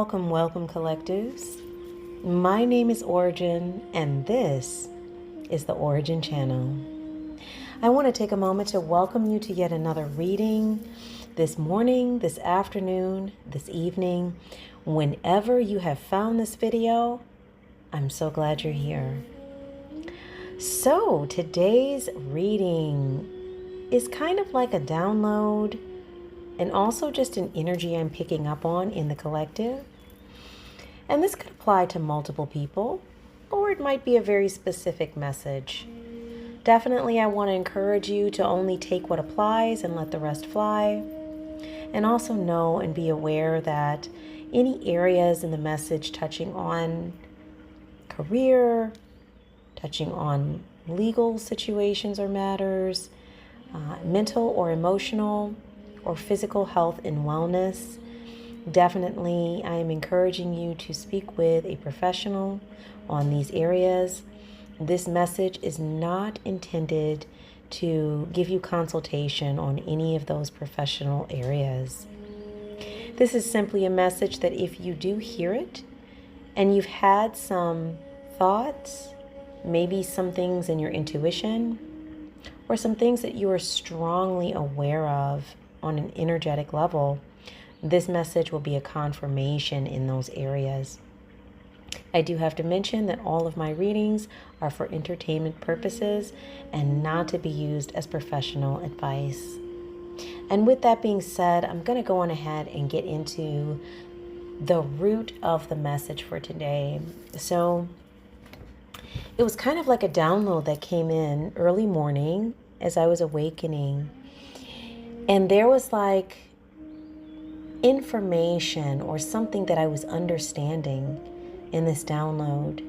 Welcome, collectives. My name is Ora-gen, and this is the Ora-gen channel. I want to take a moment to welcome you to yet another reading this morning, this afternoon, this evening. Whenever you have found this video, I'm so glad you're here. So today's reading is kind of like a download and also just an energy I'm picking up on in the collective. And this could apply to multiple people, or it might be a very specific message. Definitely, I want to encourage you to only take what applies and let the rest fly. And also know and be aware that any areas in the message touching on career, touching on legal situations or matters, mental or emotional, or physical health and wellness, definitely I am encouraging you to speak with a professional on these areas. This message is not intended to give you consultation on any of those professional areas. This is simply a message that if you do hear it and you've had some thoughts, maybe some things in your intuition, or some things that you are strongly aware of on an energetic level, this message will be a confirmation in those areas. I do have to mention that all of my readings are for entertainment purposes and not to be used as professional advice. And with that being said, I'm going to go on ahead and get into the root of the message for today. So it was kind of like a download that came in early morning as I was awakening. And there was like information or something that I was understanding in this download.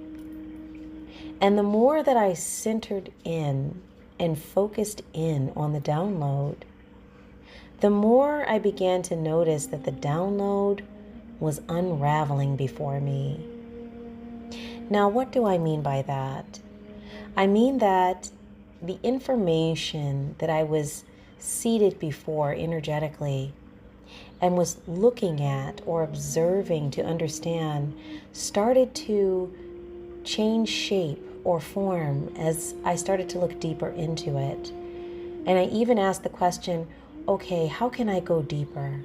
And the more that I centered in and focused in on the download, the more I began to notice that the download was unraveling before me. Now, what do I mean by that? I mean that the information that I was seated before energetically and was looking at or observing to understand started to change shape or form as I started to look deeper into it. And I even asked the question, okay, how can I go deeper?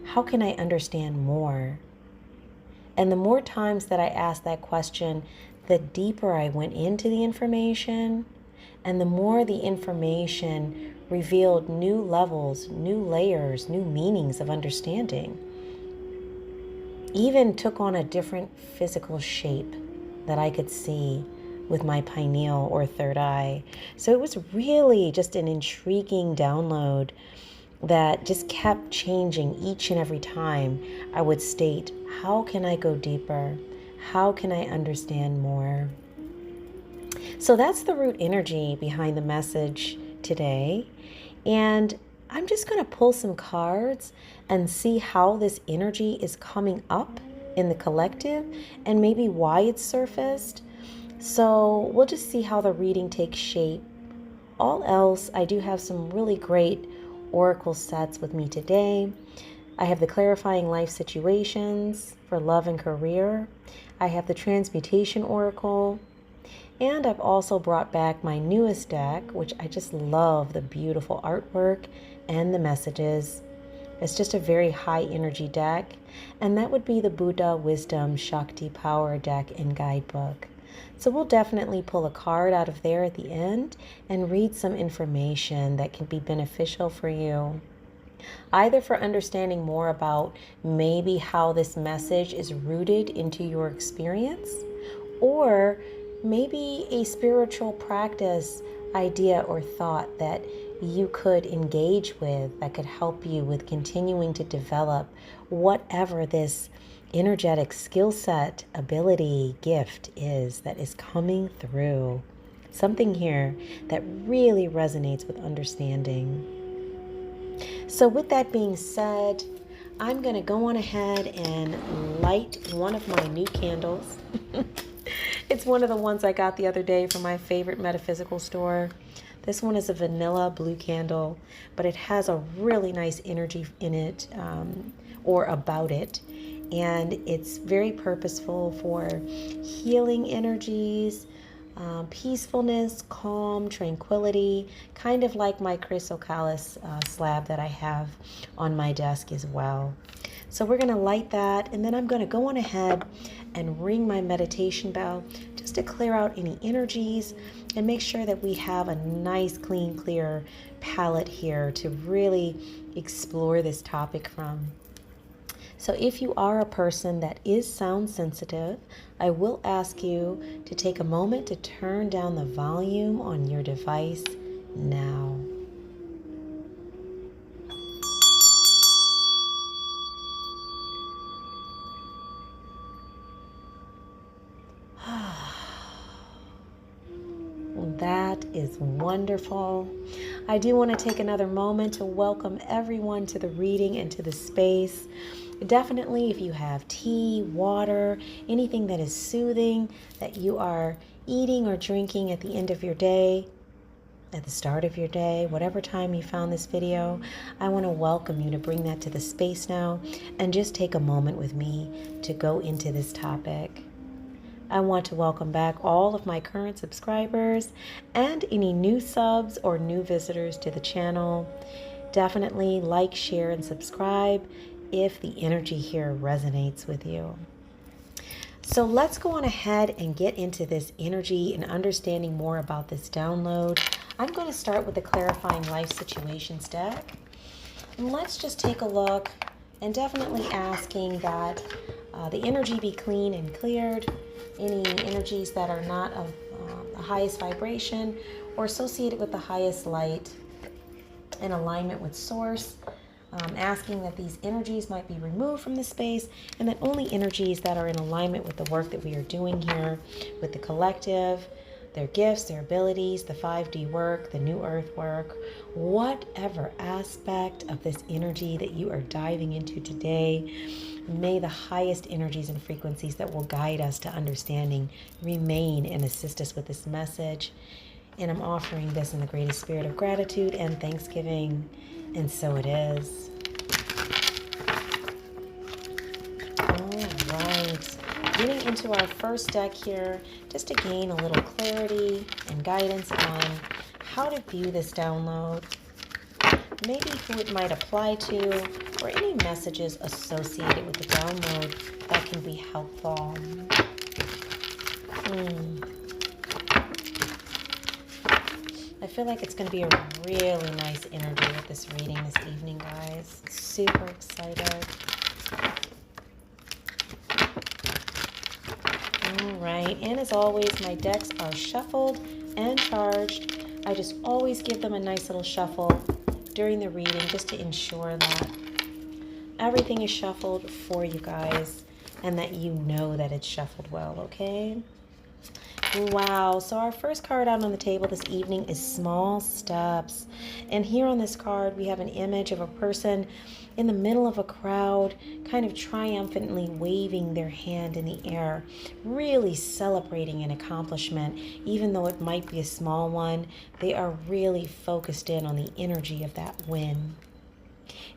How can I understand more? And the more times that I asked that question, the deeper I went into the information, and the more the information revealed new levels, new layers, new meanings of understanding. Even took on a different physical shape that I could see with my pineal or third eye. So it was really just an intriguing download that just kept changing each and every time I would state, how can I go deeper? How can I understand more? So that's the root energy behind the message today. And I'm just going to pull some cards and see how this energy is coming up in the collective and maybe why it's surfaced. So we'll just see how the reading takes shape. All else, I do have some really great oracle sets with me today. I have the clarifying life situations for love and career. I have the Transmutation Oracle. And I've also brought back my newest deck, which I just love the beautiful artwork and the messages. It's just a very high energy deck. And that would be the Buddha Wisdom Shakti Power deck and guidebook. So we'll definitely pull a card out of there at the end and read some information that can be beneficial for you. Either for understanding more about maybe how this message is rooted into your experience, or maybe a spiritual practice idea or thought that you could engage with that could help you with continuing to develop whatever this energetic skill set, ability, gift is that is coming through. Something here that really resonates with understanding. So with that being said, I'm going to go on ahead and light one of my new candles. It's one of the ones I got the other day from my favorite metaphysical store. This one is a vanilla blue candle, but it has a really nice energy in it, or about it. and it's very purposeful for healing energies, peacefulness, calm, tranquility, kind of like my chrysocalis slab that I have on my desk as well. So we're going to light that, and then I'm going to go on ahead and ring my meditation bell just to clear out any energies and make sure that we have a nice, clean, clear palette here to really explore this topic from. So if you are a person that is sound sensitive, I will ask you to take a moment to turn down the volume on your device now. That is wonderful. I do want to take another moment to welcome everyone to the reading and to the space. Definitely, if you have tea, water, anything that is soothing that you are eating or drinking at the end of your day, at the start of your day, whatever time you found this video, I want to welcome you to bring that to the space now and just take a moment with me to go into this topic. I want to welcome back all of my current subscribers and any new subs or new visitors to the channel. Definitely like, share, and subscribe if the energy here resonates with you. So let's go on ahead and get into this energy and understanding more about this download. I'm going to start with the Clarifying Life Situations deck. And let's just take a look, and definitely asking that the energy be clean and cleared. Any energies that are not of the highest vibration or associated with the highest light in alignment with source. Asking that these energies might be removed from the space, and that only energies that are in alignment with the work that we are doing here with the collective, their gifts, their abilities, the 5D work, the new earth work, whatever aspect of this energy that you are diving into today, may the highest energies and frequencies that will guide us to understanding remain and assist us with this message. And I'm offering this in the greatest spirit of gratitude and thanksgiving. And so it is. All right. Getting into our first deck here, just to gain a little clarity and guidance on how to view this download, maybe who it might apply to, or any messages associated with the download that can be helpful. I feel like it's going to be a really nice energy with this reading this evening, guys. Super excited. All right, and as always, my decks are shuffled and charged. I just always give them a nice little shuffle during the reading just to ensure that everything is shuffled for you guys and that you know that it's shuffled well, okay? Wow, so our first card out on the table this evening is Small Steps. And here on this card, we have an image of a person in the middle of a crowd, kind of triumphantly waving their hand in the air, really celebrating an accomplishment. Even though it might be a small one, they are really focused in on the energy of that win.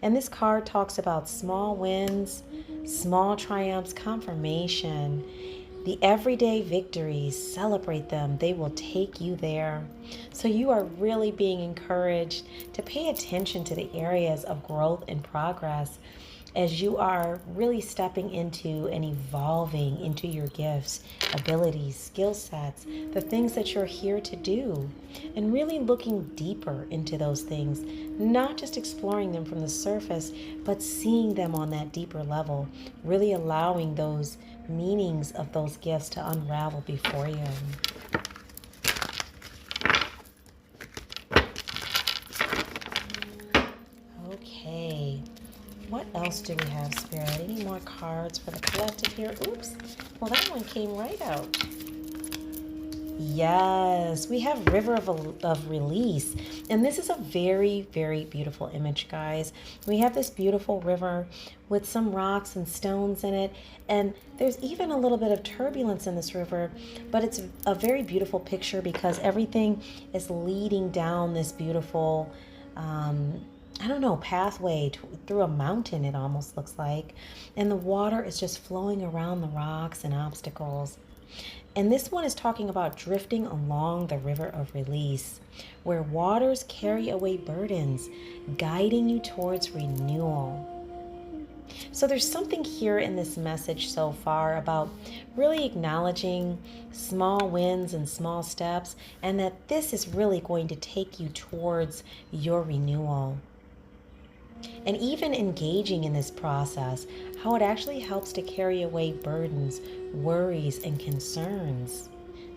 And this card talks about small wins, small triumphs, confirmation, the everyday victories. Celebrate them. They will take you there. So you are really being encouraged to pay attention to the areas of growth and progress as you are really stepping into and evolving into your gifts, abilities, skill sets, the things that you're here to do, and really looking deeper into those things, not just exploring them from the surface, but seeing them on that deeper level, really allowing those meanings of those gifts to unravel before you. Okay. What else do we have, Spirit? Any more cards for the collective here? Oops. Well, that one came right out. Yes, we have River of Release. And this is a very, very beautiful image, guys. We have this beautiful river with some rocks and stones in it. And there's even a little bit of turbulence in this river. But it's a very beautiful picture because everything is leading down this beautiful I don't know, pathway through a mountain, it almost looks like. And the water is just flowing around the rocks and obstacles. And this one is talking about drifting along the river of release, where waters carry away burdens, guiding you towards renewal. So there's something here in this message so far about really acknowledging small wins and small steps, and that this is really going to take you towards your renewal. And even engaging in this process, how it actually helps to carry away burdens, worries, and concerns,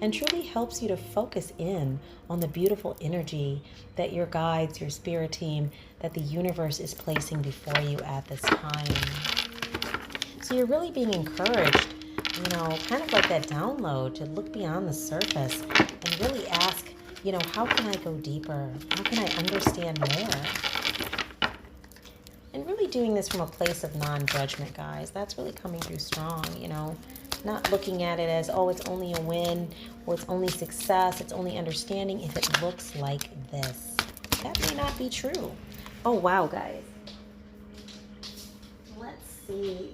and truly helps you to focus in on the beautiful energy that your guides, your spirit team, that the universe is placing before you at this time. So you're really being encouraged, kind of like that download, to look beyond the surface and really ask, how can I go deeper? How can I understand more? And really doing this from a place of non-judgment, guys. That's really coming through strong, Not looking at it as, oh, it's only a win, or it's only success, it's only understanding if it looks like this. That may not be true. Oh, wow, guys. Let's see.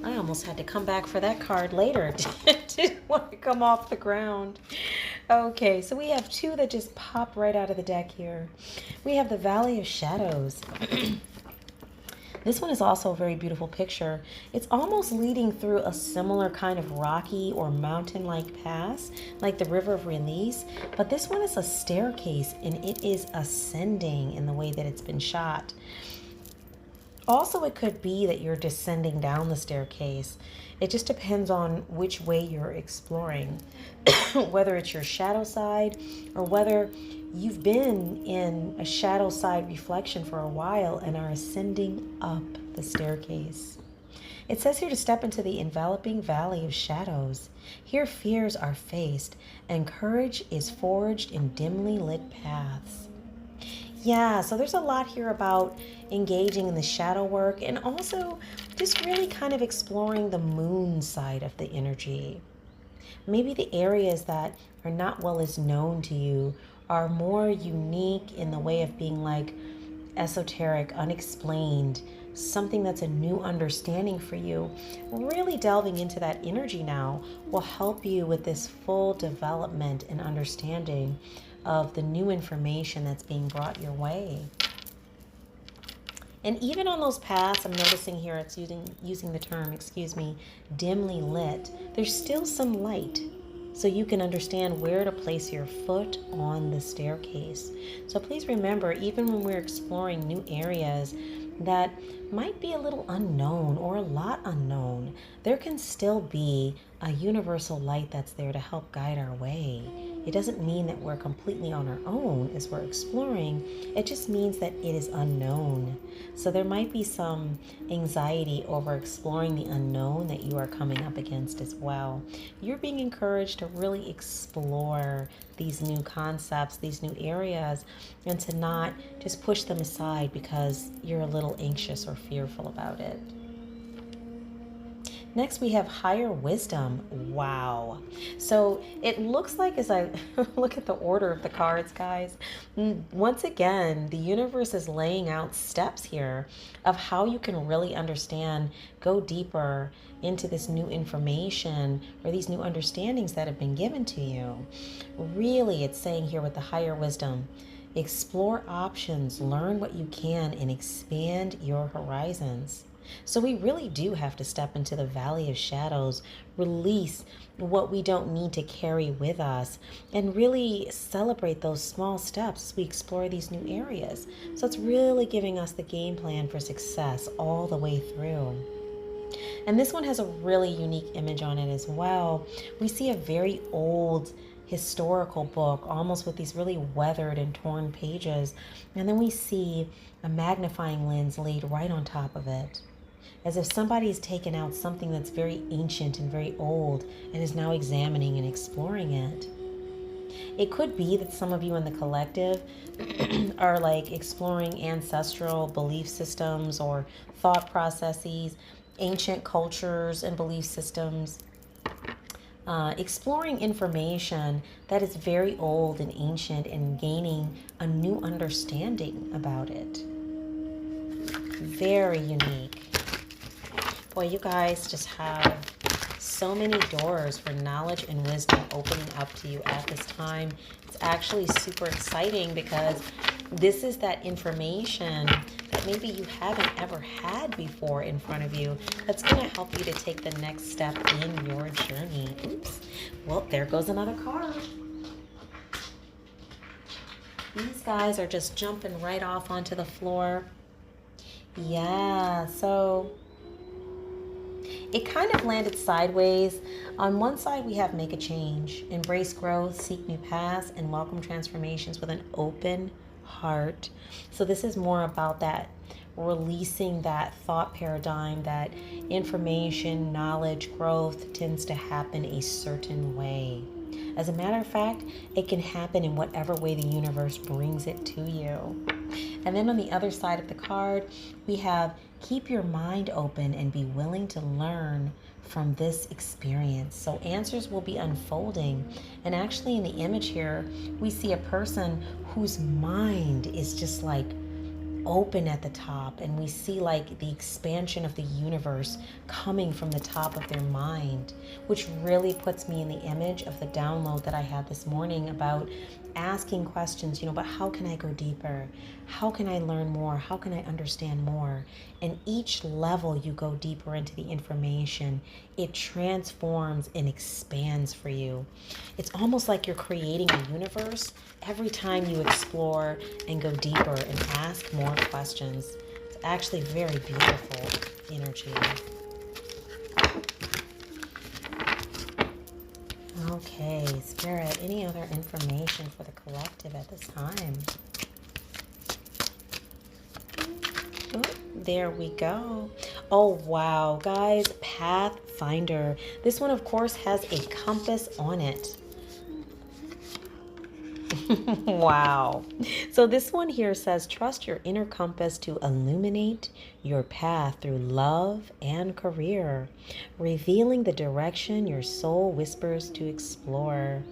I almost had to come back for that card later. Didn't want to come off the ground. Okay, so we have two that just pop right out of the deck here. We have the Valley of Shadows. This one is also a very beautiful picture. It's almost leading through a similar kind of rocky or mountain-like pass, like the River of Release, but this one is a staircase, and it is ascending in the way that it's been shot. Also, it could be that you're descending down the staircase. It just depends on which way you're exploring, whether it's your shadow side or whether you've been in a shadow side reflection for a while and are ascending up the staircase. It says here to step into the enveloping valley of shadows. Here fears are faced and courage is forged in dimly lit paths. Yeah, so there's a lot here about engaging in the shadow work and also just really kind of exploring the moon side of the energy. Maybe the areas that are not well as known to you are more unique in the way of being like esoteric, unexplained, something that's a new understanding for you. Really delving into that energy now will help you with this full development and understanding of the new information that's being brought your way. And even on those paths, I'm noticing here it's using the term, dimly lit. There's still some light, so you can understand where to place your foot on the staircase. So please remember, even when we're exploring new areas that might be a little unknown or a lot unknown, there can still be a universal light that's there to help guide our way. It doesn't mean that we're completely on our own as we're exploring. It just means that it is unknown. So there might be some anxiety over exploring the unknown that you are coming up against as well. You're being encouraged to really explore these new concepts, these new areas, and to not just push them aside because you're a little anxious or fearful about it. Next, we have higher wisdom. Wow. So it looks like, as I look at the order of the cards, guys, once again, the universe is laying out steps here of how you can really understand, go deeper into this new information or these new understandings that have been given to you. Really, it's saying here with the higher wisdom, explore options, learn what you can, and expand your horizons. So we really do have to step into the valley of shadows, release what we don't need to carry with us, and really celebrate those small steps as we explore these new areas. So it's really giving us the game plan for success all the way through. And this one has a really unique image on it as well. We see a very old historical book, almost with these really weathered and torn pages. And then we see a magnifying lens laid right on top of it, as if somebody's taken out something that's very ancient and very old and is now examining and exploring it. It could be that some of you in the collective are like exploring ancestral belief systems or thought processes, ancient cultures and belief systems, exploring information that is very old and ancient and gaining a new understanding about it. Very unique. Boy, you guys just have so many doors for knowledge and wisdom opening up to you at this time. It's actually super exciting because this is that information that maybe you haven't ever had before in front of you that's going to help you to take the next step in your journey. Oops. Well, there goes another card. These guys are just jumping right off onto the floor. Yeah, so it kind of landed sideways. On one side, we have make a change, embrace growth, seek new paths, and welcome transformations with an open heart. So this is more about that releasing that thought paradigm that information, knowledge, growth tends to happen a certain way. As a matter of fact, it can happen in whatever way the universe brings it to you. And then on the other side of the card, we have keep your mind open and be willing to learn from this experience. So answers will be unfolding. And actually in the image here, we see a person whose mind is just like open at the top, and we see like the expansion of the universe coming from the top of their mind, which really puts me in the image of the download that I had this morning about asking questions, but how can I go deeper? How can I learn more? How can I understand more? And each level you go deeper into the information, it transforms and expands for you. It's almost like you're creating a universe every time you explore and go deeper and ask more questions. It's actually very beautiful energy. Okay, Spirit, any other information for the collective at this time? Oh, there we go. Oh, wow, guys, Pathfinder. This one, of course, has a compass on it. Wow. So this one here says, trust your inner compass to illuminate your path through love and career, revealing the direction your soul whispers to explore.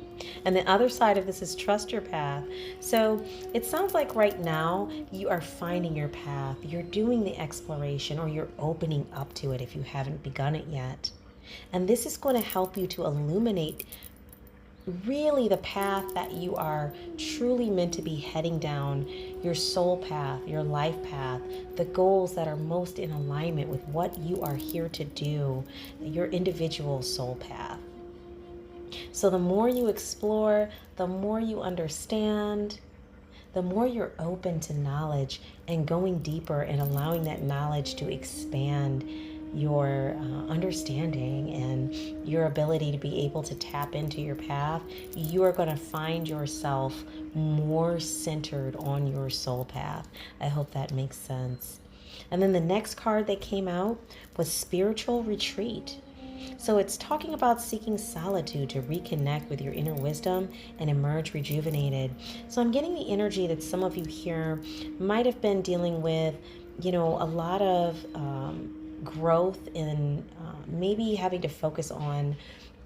And the other side of this is trust your path. So it sounds like right now you are finding your path. You're doing the exploration, or you're opening up to it if you haven't begun it yet. And this is going to help you to illuminate really the path that you are truly meant to be heading down, your soul path, your life path, the goals that are most in alignment with what you are here to do, your individual soul path. So the more you explore, the more you understand, the more you're open to knowledge and going deeper and allowing that knowledge to expand your understanding and your ability to be able to tap into your path, you are going to find yourself more centered on your soul path. I hope that makes sense. And then the next card that came out was Spiritual Retreat. So it's talking about seeking solitude to reconnect with your inner wisdom and emerge rejuvenated. So I'm getting the energy that some of you here might have been dealing with, a lot of growth in maybe having to focus on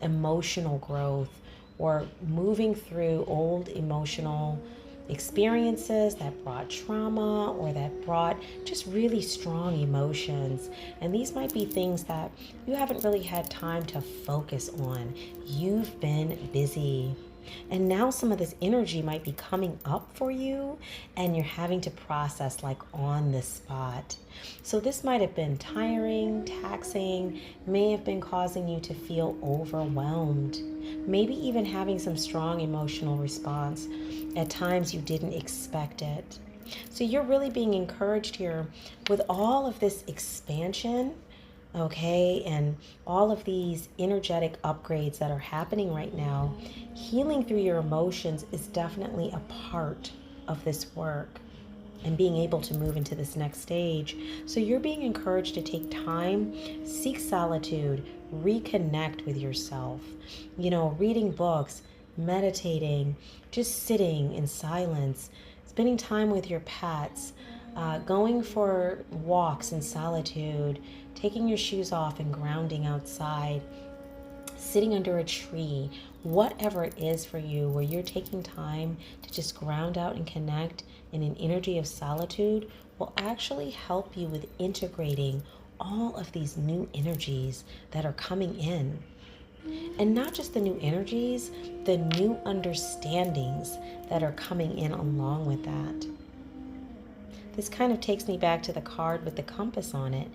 emotional growth, or moving through old emotional experiences that brought trauma or that brought just really strong emotions. And these might be things that you haven't really had time to focus on. You've been busy. And now some of this energy might be coming up for you, and you're having to process like on the spot. So this might have been tiring, taxing, may have been causing you to feel overwhelmed, maybe even having some strong emotional response. At times you didn't expect it. So you're really being encouraged here with all of this expansion, okay, and all of these energetic upgrades that are happening right now. Healing through your emotions is definitely a part of this work and being able to move into this next stage. So you're being encouraged to take time, seek solitude, reconnect with yourself, reading books, meditating, just sitting in silence, spending time with your pets, going for walks in solitude, taking your shoes off and grounding outside, sitting under a tree, whatever it is for you, where you're taking time to just ground out and connect in an energy of solitude, will actually help you with integrating all of these new energies that are coming in. And not just the new energies, the new understandings that are coming in along with that. This kind of takes me back to the card with the compass on it.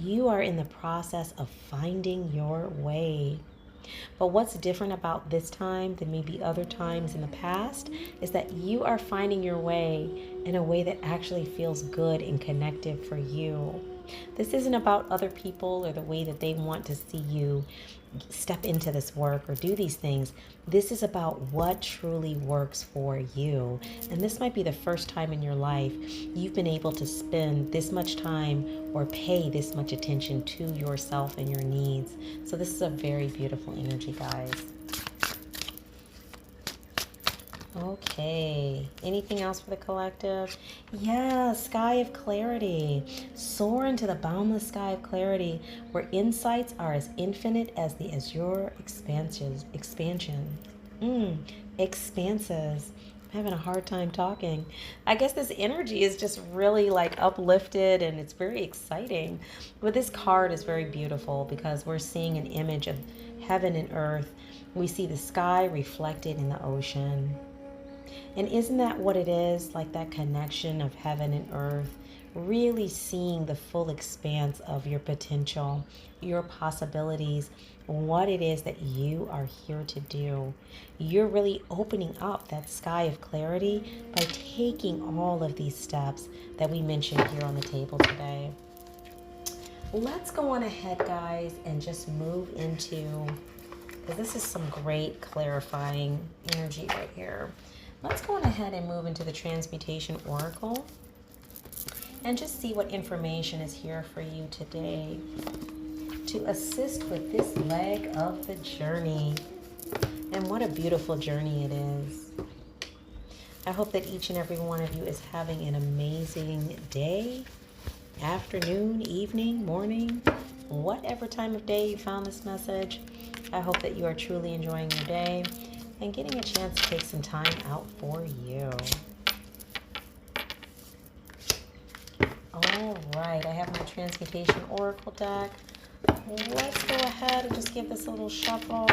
You are in the process of finding your way. But what's different about this time than maybe other times in the past is that you are finding your way in a way that actually feels good and connective for you. This isn't about other people or the way that they want to see you step into this work or do these things. This is about what truly works for you. And this might be the first time in your life you've been able to spend this much time or pay this much attention to yourself and your needs. So this is a very beautiful energy, guys. Okay, anything else for the collective? Yeah, sky of clarity. Soar into the boundless sky of clarity, where insights are as infinite as the azure expanses. Expanses. I'm having a hard time talking. I guess this energy is just really like uplifted and it's very exciting. But this card is very beautiful because we're seeing an image of heaven and earth. We see the sky reflected in the ocean. And isn't that what it is? Like that connection of heaven and earth, really seeing the full expanse of your potential, your possibilities, what it is that you are here to do. You're really opening up that sky of clarity by taking all of these steps that we mentioned here on the table today. Let's go on ahead, guys, and just move into, because this is some great clarifying energy right here. Let's go on ahead and move into the Transmutation Oracle and just see what information is here for you today to assist with this leg of the journey. And what a beautiful journey it is. I hope that each and every one of you is having an amazing day, afternoon, evening, morning, whatever time of day you found this message. I hope that you are truly enjoying your day and getting a chance to take some time out for you. All right, I have my Transmutation Oracle deck. Let's go ahead and just give this a little shuffle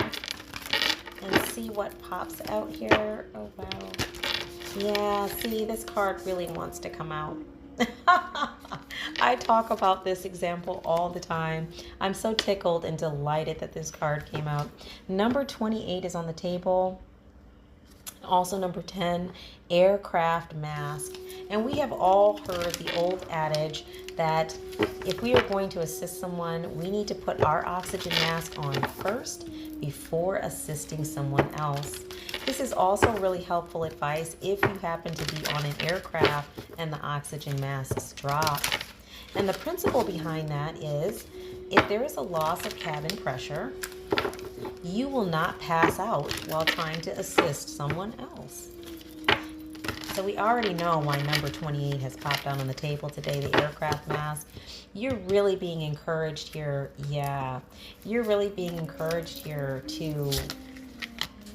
and see what pops out here. Oh, wow. Yeah, see, this card really wants to come out. I talk about this example all the time. I'm so tickled and delighted that this card came out. Number 28 is on the table. Also number 10, aircraft mask. And we have all heard the old adage that if we are going to assist someone, we need to put our oxygen mask on first before assisting someone else. This is also really helpful advice if you happen to be on an aircraft and the oxygen masks drop. And the principle behind that is if there is a loss of cabin pressure, you will not pass out while trying to assist someone else. So we already know why number 28 has popped out on the table today, the aircraft mask. You're really being encouraged here. Yeah, you're really being encouraged here to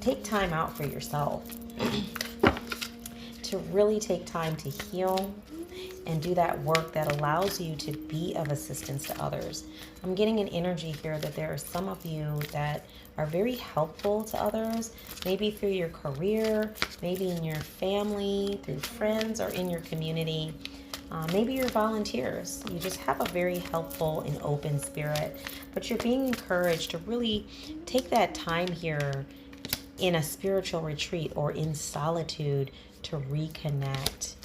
take time out for yourself, to really take time to heal and do that work that allows you to be of assistance to others. I'm getting an energy here that there are some of you that are very helpful to others, maybe through your career, maybe in your family, through friends, or in your community. Maybe you're volunteers. You just have a very helpful and open spirit, but you're being encouraged to really take that time here in a spiritual retreat or in solitude to reconnect.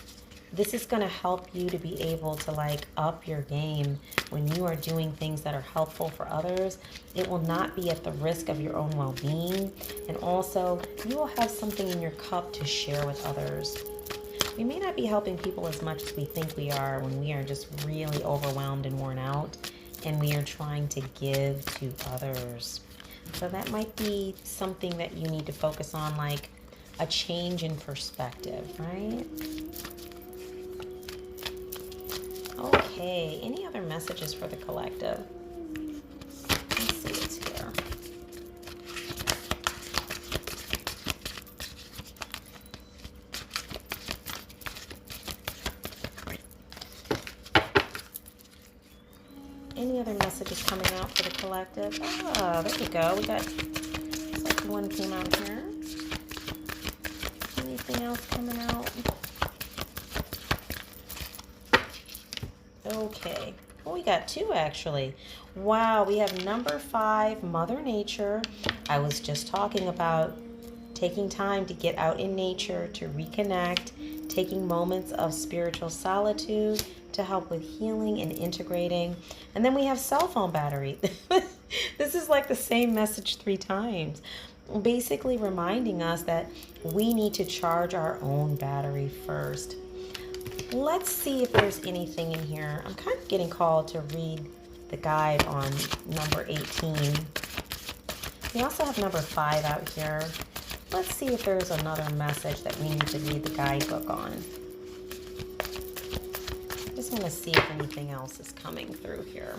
This is going to help you to be able to up your game when you are doing things that are helpful for others. It will not be at the risk of your own well-being. And also, you will have something in your cup to share with others. We may not be helping people as much as we think we are when we are just really overwhelmed and worn out and we are trying to give to others. So that might be something that you need to focus on, like a change in perspective, right? Okay, any other messages for the collective? Let's see what's here. Any other messages coming out for the collective? Oh, there we go. We got, looks like one came out here. Anything else coming out? Okay. Well, we got two actually. Wow, we have number 5, Mother Nature. I was just talking about taking time to get out in nature, to reconnect, taking moments of spiritual solitude to help with healing and integrating. And then we have cell phone battery. This is like the same message 3 times. Basically reminding us that we need to charge our own battery first. Let's see if there's anything in here. I'm kind of getting called to read the guide on number 18. We also have number 5 out here. Let's see if there's another message that we need to read the guidebook on. Just want to see if anything else is coming through here.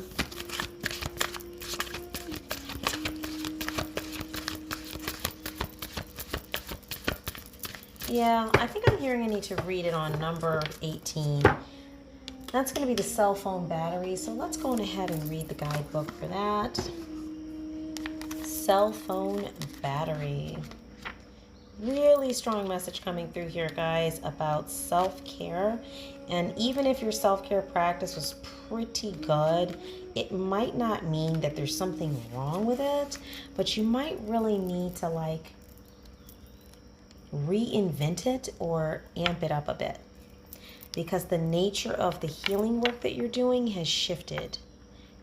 Yeah, I think I'm hearing I need to read it on number 18. That's going to be the cell phone battery, so let's go on ahead and read the guidebook for that. Cell phone battery. Really strong message coming through here, guys, about self-care. And even if your self-care practice was pretty good, it might not mean that there's something wrong with it, but you might really need to like reinvent it or amp it up a bit, because the nature of the healing work that you're doing has shifted.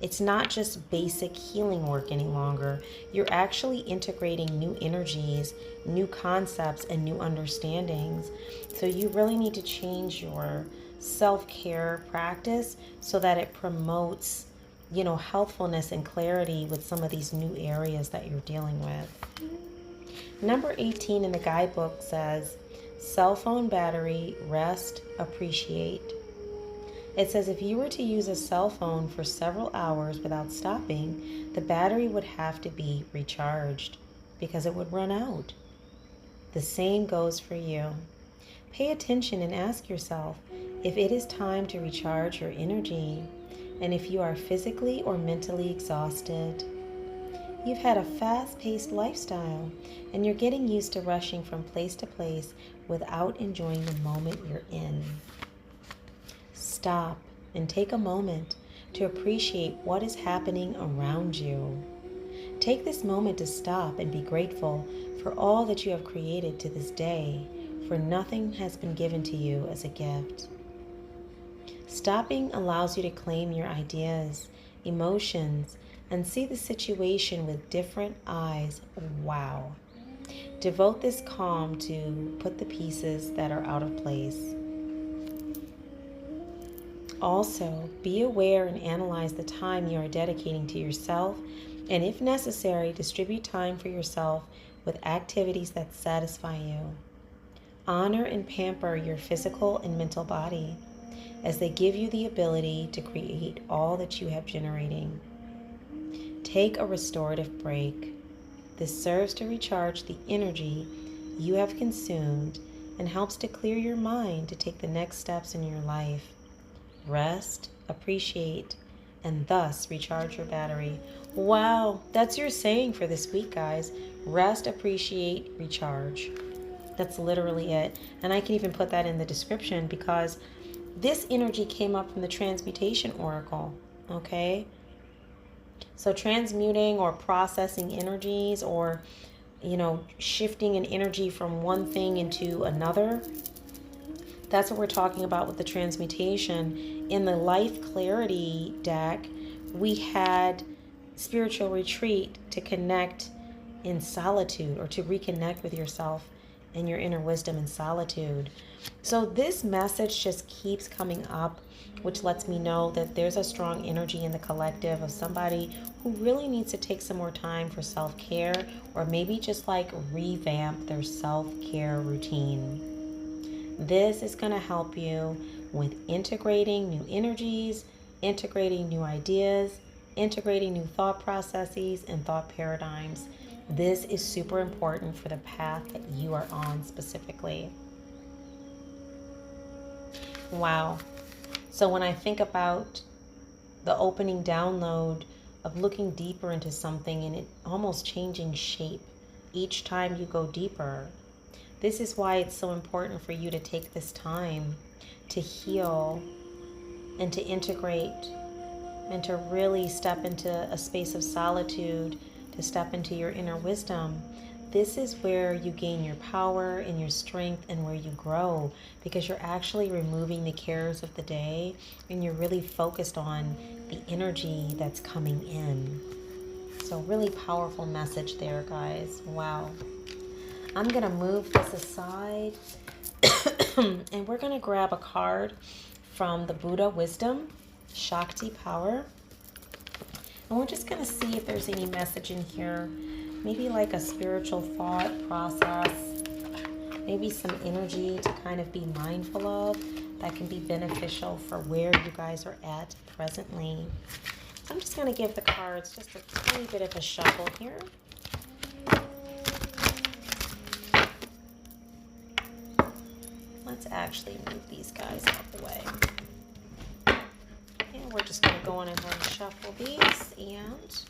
It's not just basic healing work any longer. You're actually integrating new energies, new concepts, and new understandings. So you really need to change your self-care practice so that it promotes, you know, healthfulness and clarity with some of these new areas that you're dealing with. Number 18 in the guidebook says, cell phone battery, rest, appreciate. It says if you were to use a cell phone for several hours without stopping, the battery would have to be recharged because it would run out. The same goes for you. Pay attention and ask yourself if it is time to recharge your energy and if you are physically or mentally exhausted. You've had a fast-paced lifestyle and you're getting used to rushing from place to place without enjoying the moment you're in. Stop and take a moment to appreciate what is happening around you. Take this moment to stop and be grateful for all that you have created to this day, for nothing has been given to you as a gift. Stopping allows you to claim your ideas, emotions, and see the situation with different eyes. Wow. Devote this calm to put the pieces that are out of place. Also, be aware and analyze the time you are dedicating to yourself, and if necessary, distribute time for yourself with activities that satisfy you. Honor and pamper your physical and mental body as they give you the ability to create all that you have generating. Take a restorative break. This serves to recharge the energy you have consumed and helps to clear your mind to take the next steps in your life. Rest, appreciate, and thus recharge your battery. Wow, that's your saying for this week, guys. Rest, appreciate, recharge. That's literally it. And I can even put that in the description because this energy came up from the Transmutation Oracle, okay? So transmuting or processing energies, or, you know, shifting an energy from one thing into another. That's what we're talking about with the transmutation. In the Life Clarity deck, we had spiritual retreat to connect in solitude or to reconnect with yourself in your inner wisdom and solitude. So this message just keeps coming up, which lets me know that there's a strong energy in the collective of somebody who really needs to take some more time for self-care, or maybe just like revamp their self-care routine. This is going to help you with integrating new energies, integrating new ideas, integrating new thought processes and thought paradigms. This is super important for the path that you are on specifically. Wow. So when I think about the opening download of looking deeper into something and it almost changing shape each time you go deeper, this is why it's so important for you to take this time to heal and to integrate and to really step into a space of solitude, to step into your inner wisdom. This is where you gain your power and your strength and where you grow, because you're actually removing the cares of the day and you're really focused on the energy that's coming in. So really powerful message there, guys. Wow. I'm going to move this aside and we're going to grab a card from the Buddha Wisdom, Shakti Power. And we're just going to see if there's any message in here. Maybe like a spiritual thought process. Maybe some energy to kind of be mindful of that can be beneficial for where you guys are at presently. So I'm just going to give the cards just a tiny bit of a shuffle here. Let's actually move these guys out the way. And we're just going to go on and shuffle these and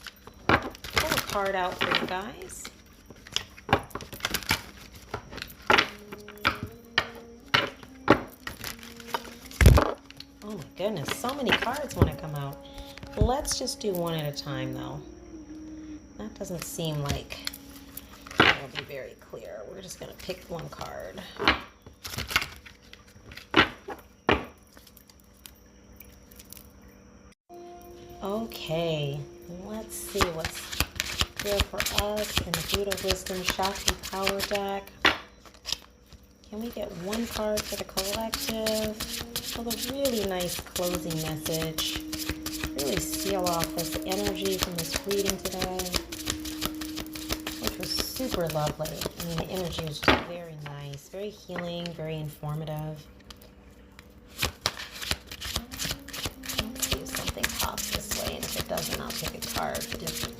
pull a card out for you guys. Oh my goodness, so many cards want to come out. Let's just do one at a time though. That doesn't seem like it'll be very clear. We're just going to pick one card. Okay, let's see what's here for us in the Buddha Wisdom Shakti Power deck. Can we get one card for the collective? For the really nice closing message. Really seal off this energy from this reading today, which was super lovely. I mean, the energy was just very nice, very healing, very informative. Let's see if something pops this way, and if it doesn't, I'll pick a card differently.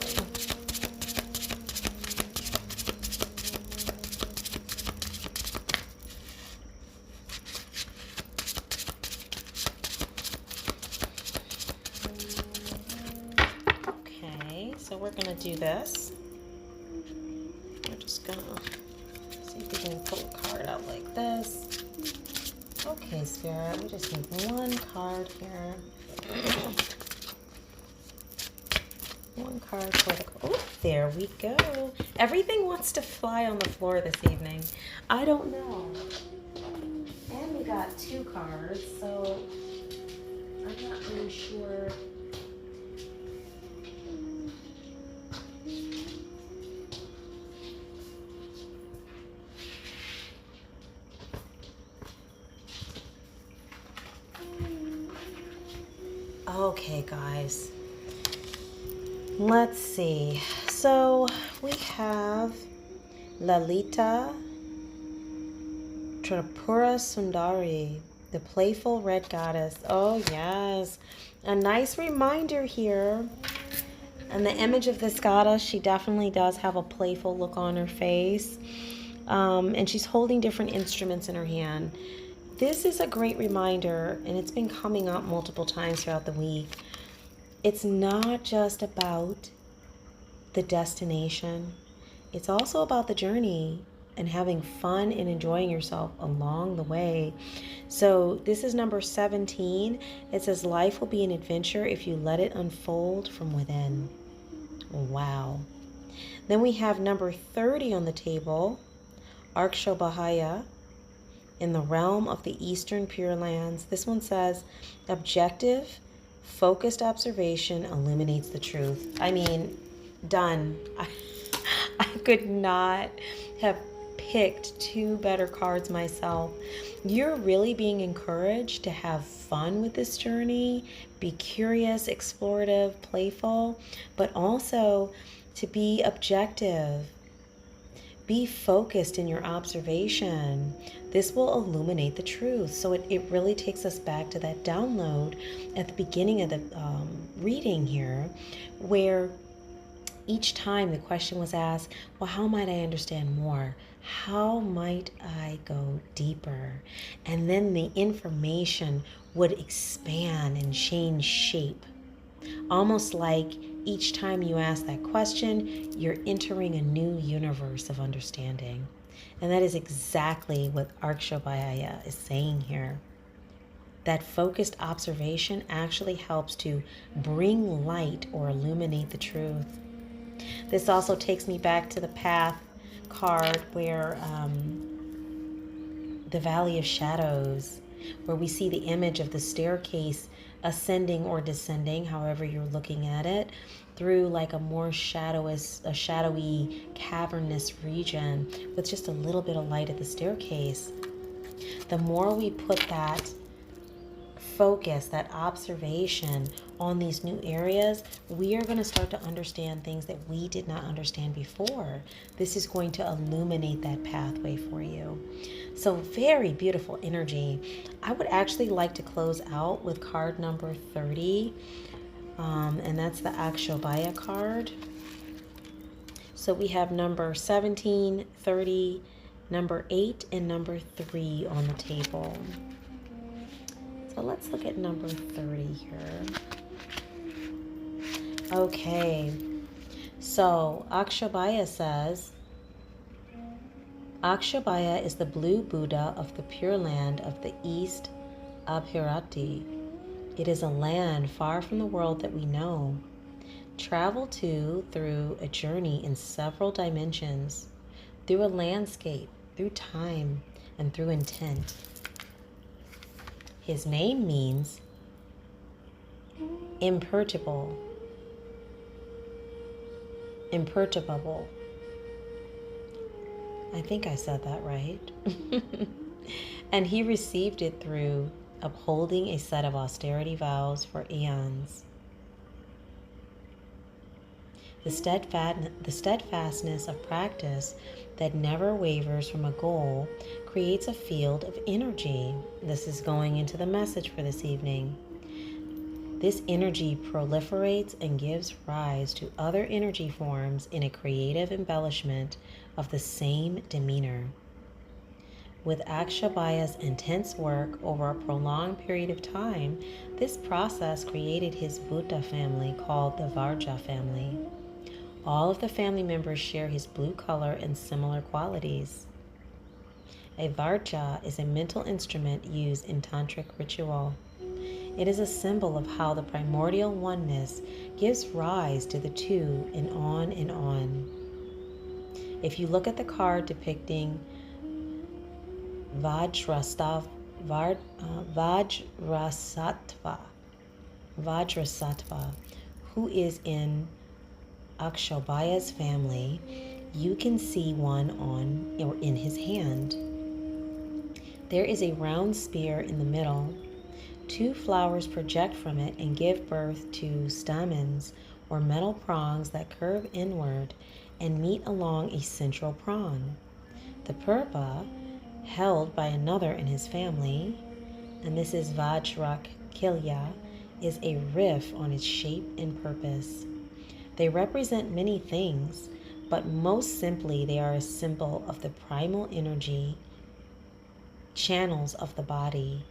So we're going to do this. We're just going to see if we can pull a card out like this. Okay, Spirit, we just need one card here. One card for the... Oh, there we go. Everything wants to fly on the floor this evening. I don't know. And we got two cards, so I'm not really sure... Okay, guys, let's see. So we have Lalita Tripura Sundari, the playful red goddess. Oh, yes. A nice reminder here. And the image of this goddess, she definitely does have a playful look on her face. And she's holding different instruments in her hand. This is a great reminder, and it's been coming up multiple times throughout the week. It's not just about the destination. It's also about the journey and having fun and enjoying yourself along the way. So this is number 17. It says, life will be an adventure if you let it unfold from within. Wow. Then we have number 30 on the table, Arksha in the realm of the Eastern Pure Lands. This one says, objective, focused observation illuminates the truth. I mean, done. I could not have picked two better cards myself. You're really being encouraged to have fun with this journey, be curious, explorative, playful, but also to be objective. Be focused in your observation. This will illuminate the truth. So it really takes us back to that download at the beginning of the reading here, where each time the question was asked, well, how might I understand more? How might I go deeper? And then the information would expand and change shape. Almost like each time you ask that question, you're entering a new universe of understanding. And that is exactly what Akshobhaya is saying here. That focused observation actually helps to bring light or illuminate the truth. This also takes me back to the path card where the Valley of Shadows, where we see the image of the staircase ascending or descending, however you're looking at it, through like a more shadowy, cavernous region with just a little bit of light at the staircase. The more we put that focus, that observation on these new areas, we are going to start to understand things that we did not understand before. This is going to illuminate that pathway for you. So very beautiful energy. I would actually like to close out with card number 30, and that's the Akshobhaya card. So we have number 17, 30, number 8, and number 3 on the table. So let's look at number 30 here. Okay, so Akshobhaya says, Akshobhaya is the blue Buddha of the Pure Land of the East, Abhirati. It is a land far from the world that we know. Travel to through a journey in several dimensions, through a landscape, through time, and through intent. His name means imperturbable. I think I said that right. And he received it through upholding a set of austerity vows for eons. The steadfastness of practice that never wavers from a goal creates a field of energy. This is going into the message for this evening. This energy proliferates and gives rise to other energy forms in a creative embellishment of the same demeanor. With Akshobhaya's intense work over a prolonged period of time, this process created his Buddha family called the Varja family. All of the family members share his blue color and similar qualities. A Varja is a mental instrument used in tantric ritual. It is a symbol of how the primordial oneness gives rise to the two and on and on. If you look at the card depicting Vajrasattva, who is in Akshobhaya's family, you can see one on or in his hand. There is a round spear in the middle. 2 flowers project from it and give birth to stamens or metal prongs that curve inward and meet along a central prong. The purpa, held by another in his family, and this is Vajrakilya, is a riff on its shape and purpose. They represent many things, but most simply they are a symbol of the primal energy channels of the body.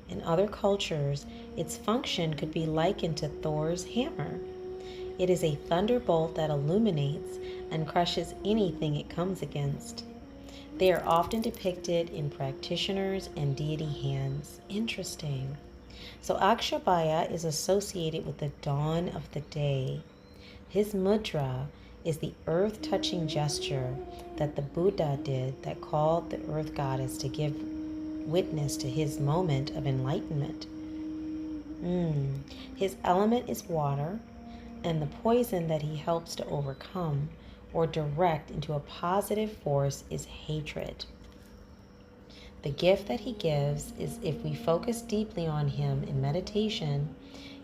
In other cultures, its function could be likened to Thor's hammer. It is a thunderbolt that illuminates and crushes anything it comes against. They are often depicted in practitioners' and deity hands. Interesting. So Akshobhaya is associated with the dawn of the day. His mudra is the earth-touching gesture that the Buddha did that called the earth goddess to give witness to his moment of enlightenment. His element is water, and the poison that he helps to overcome or direct into a positive force is hatred. The gift that he gives is, if we focus deeply on him in meditation,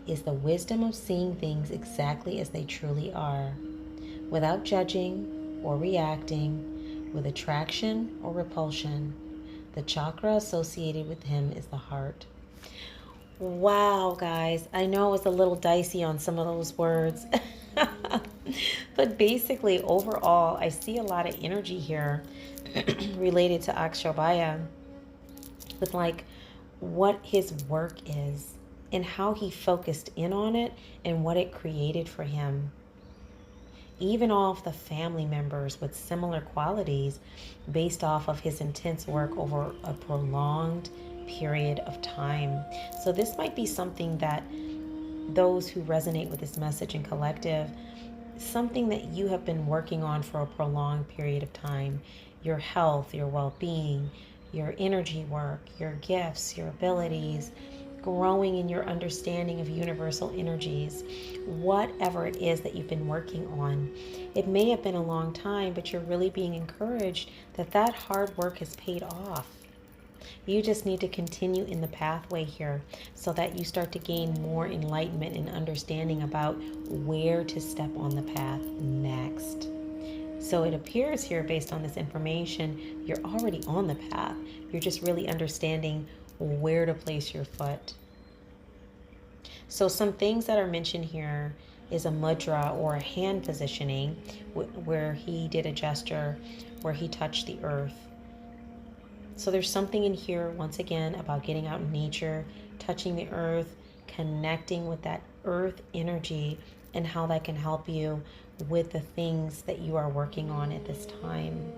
is the wisdom of seeing things exactly as they truly are, without judging or reacting, with attraction or repulsion. The chakra associated with him is the heart. Wow, guys, I know it was a little dicey on some of those words. But basically, overall, I see a lot of energy here related to Akshobhya, with like what his work is and how he focused in on it and what it created for him. Even all of the family members with similar qualities based off of his intense work over a prolonged period of time. So this might be something that those who resonate with this message in collective, something that you have been working on for a prolonged period of time. Your health, your well-being, your energy work, your gifts, your abilities, growing in your understanding of universal energies, whatever it is that you've been working on. It may have been a long time, but you're really being encouraged that that hard work has paid off. You just need to continue in the pathway here so that you start to gain more enlightenment and understanding about where to step on the path next. So it appears here, based on this information, you're already on the path. You're just really understanding where to place your foot. So some things that are mentioned here is a mudra, or a hand positioning, where he did a gesture where he touched the earth. So there's something in here, once again, about getting out in nature, touching the earth, connecting with that earth energy, and how that can help you with the things that you are working on at this time.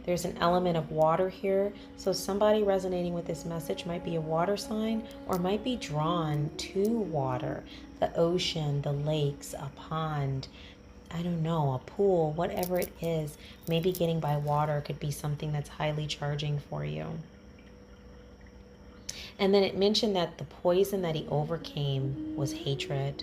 There's an element of water here. So somebody resonating with this message might be a water sign, or might be drawn to water, the ocean, the lakes, a pond, I don't know, a pool, whatever it is. Maybe getting by water could be something that's highly charging for you. And then it mentioned that the poison that he overcame was hatred.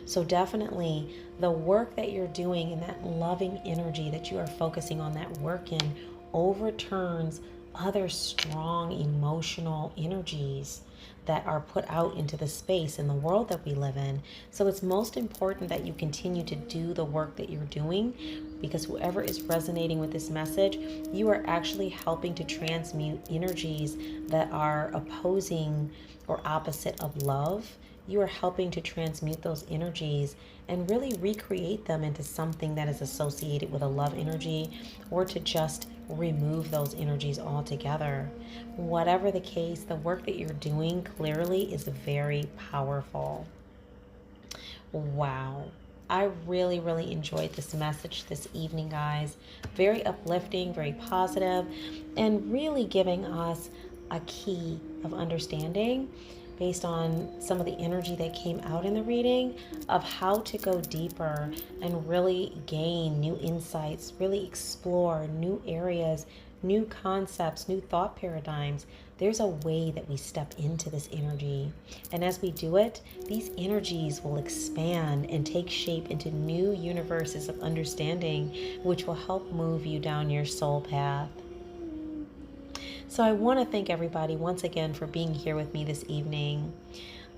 So definitely the work that you're doing and that loving energy that you are focusing on, that work in, overturns other strong emotional energies that are put out into the space in the world that we live in. So it's most important that you continue to do the work that you're doing, because whoever is resonating with this message, you are actually helping to transmute energies that are opposing or opposite of love. You are helping to transmute those energies and really recreate them into something that is associated with a love energy, or to just remove those energies altogether. Whatever the case, the work that you're doing clearly is very powerful. Wow. I really, really enjoyed this message this evening, guys. Very uplifting, very positive, and really giving us a key of understanding, based on some of the energy that came out in the reading, of how to go deeper and really gain new insights, really explore new areas, new concepts, new thought paradigms. There's a way that we step into this energy. And as we do it, these energies will expand and take shape into new universes of understanding, which will help move you down your soul path. So I want to thank everybody once again for being here with me this evening.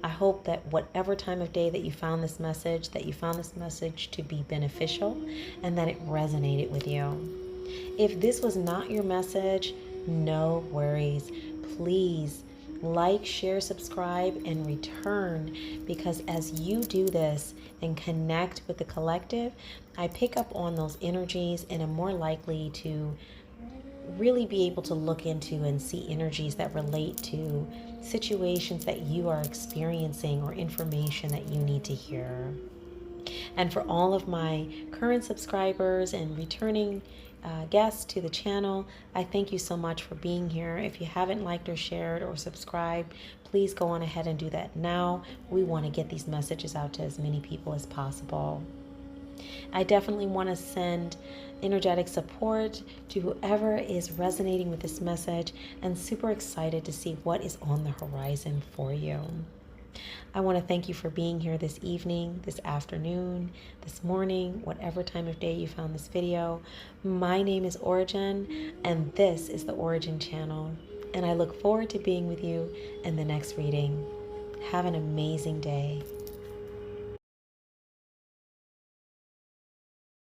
I hope that whatever time of day that you found this message, to be beneficial, and that it resonated with you. If this was not your message, no worries. Please like, share, subscribe, and return, because as you do this and connect with the collective, I pick up on those energies and am more likely to really be able to look into and see energies that relate to situations that you are experiencing or information that you need to hear. And for all of my current subscribers and returning guests to the channel, I thank you so much for being here. If you haven't liked or shared or subscribed, please go on ahead and do that now. We want to get these messages out to as many people as possible. I definitely want to send energetic support to whoever is resonating with this message, and super excited to see what is on the horizon for you. I want to thank you for being here this evening, this afternoon, this morning, whatever time of day you found this video. My name is Ora-gen, and this is the Ora-gen channel. And I look forward to being with you in the next reading. Have an amazing day.